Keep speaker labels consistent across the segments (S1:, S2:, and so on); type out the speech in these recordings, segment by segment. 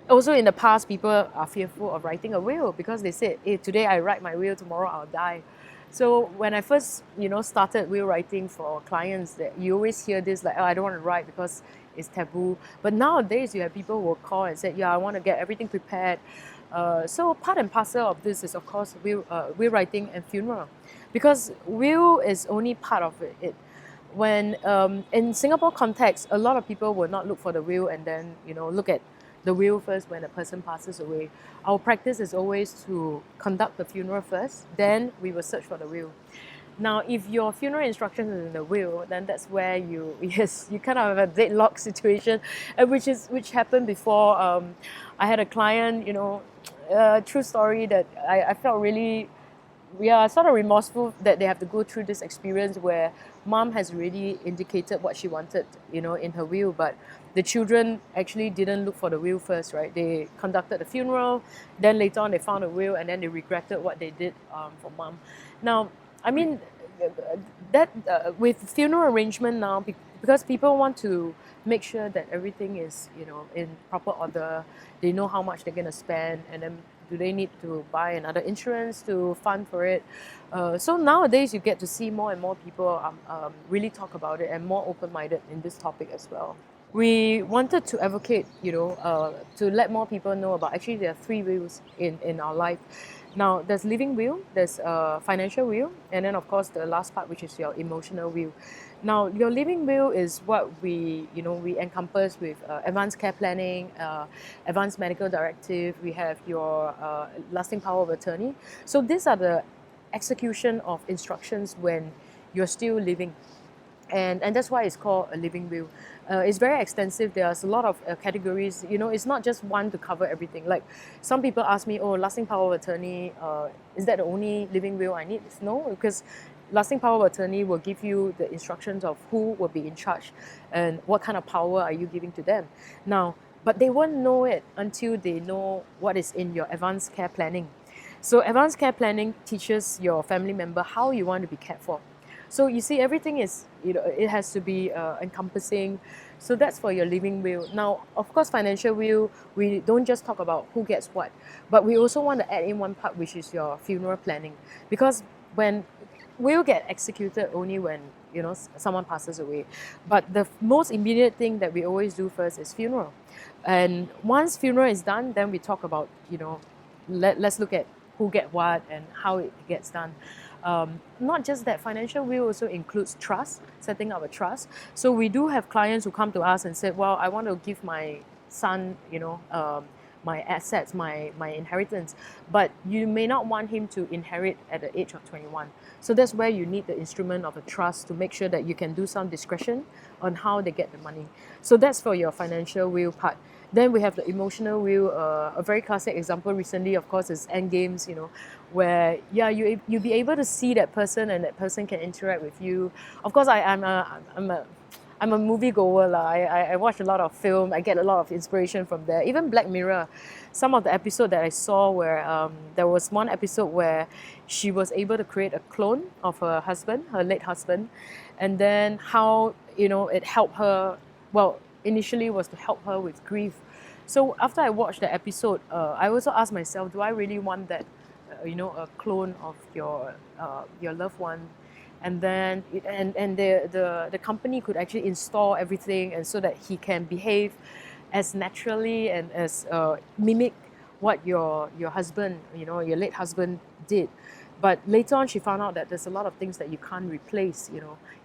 S1: Also, in the past, people are fearful of writing a will because they said, hey, today I write my will, tomorrow I'll die. So when I first, started will writing for clients, that you always hear this like, oh, I don't want to write because it's taboo. But nowadays, you have people who will call and say, yeah, I want to get everything prepared. So part and parcel of this is, of course, will writing and funeral, because will is only part of it. When in Singapore context, a lot of people will not look for the will and then look at the will first when a person passes away. Our practice is always to conduct the funeral first, then we will search for the will. Now, if your funeral instructions is in the will, then that's where you yes, you kind of have a deadlock situation, which happened before. I had a client, true story, that I felt really, we are sort of remorseful that they have to go through this experience where mom has already indicated what she wanted, in her will, but the children actually didn't look for the will first, right? They conducted the funeral, then later on they found a will, and then they regretted what they did for mom. Now, I mean, that with funeral arrangement now, because people want to make sure that everything is, in proper order, they know how much they're going to spend, and then do they need to buy another insurance to fund for it? So nowadays you get to see more and more people really talk about it and more open-minded in this topic as well. We wanted to advocate, to let more people know about, actually there are three wills in our life. Now, there's living will, there's financial will, and then of course the last part, which is your emotional will. Now, your living will is what we encompass with advanced care planning, advanced medical directive. We have your lasting power of attorney. So these are the execution of instructions when you're still living, and that's why it's called a living will. It's very extensive. There's a lot of categories. It's not just one to cover everything. Like some people ask me, oh, lasting power of attorney, is that the only living will I need? No, because lasting power of attorney will give you the instructions of who will be in charge and what kind of power are you giving to them. Now, but they won't know it until they know what is in your advanced care planning. So advanced care planning teaches your family member how you want to be cared for. So you see, everything is, it has to be encompassing. So that's for your living will. Now, of course, financial will, we don't just talk about who gets what, but we also want to add in one part, which is your funeral planning. Because when will get executed only when someone passes away, but the most immediate thing that we always do first is funeral. And once funeral is done, then we talk about let's look at who get what and how it gets done. Not just that, financial will also includes trust, setting up a trust. So we do have clients who come to us and said, well, I want to give my son, my assets, my inheritance, but you may not want him to inherit at the age of 21. So that's where you need the instrument of a trust to make sure that you can do some discretion on how they get the money. So that's for your financial will part. Then we have the emotional will. A very classic example recently, of course, is Endgames, where you be able to see that person and that person can interact with you. Of course, I'm a movie goer. I watch a lot of film. I get a lot of inspiration from there. Even Black Mirror, some of the episode that I saw where there was one episode where she was able to create a clone of her husband, her late husband, and then how it helped her. Well, initially was to help her with grief. So after I watched the episode, I also asked myself, do I really want that, a clone of your loved one? And then the company could actually install everything, and so that he can behave as naturally and as mimic what your husband, your late husband did. But later on, she found out that there's a lot of things that you can't replace,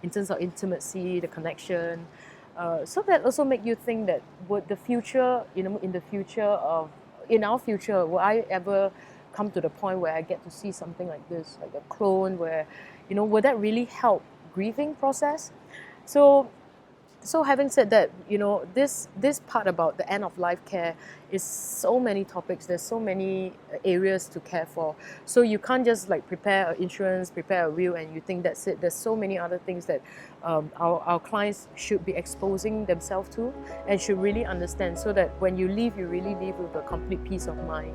S1: in terms of intimacy, the connection. So that also make you think that would the future, in our future, will I ever come to the point where I get to see something like this, like a clone, where, will that really help grieving process? So having said that, this part about the end of life care is so many topics. There's so many areas to care for. So you can't just like prepare an insurance, prepare a will, and you think that's it. There's so many other things that our clients should be exposing themselves to and should really understand, so that when you leave, you really leave with a complete peace of mind.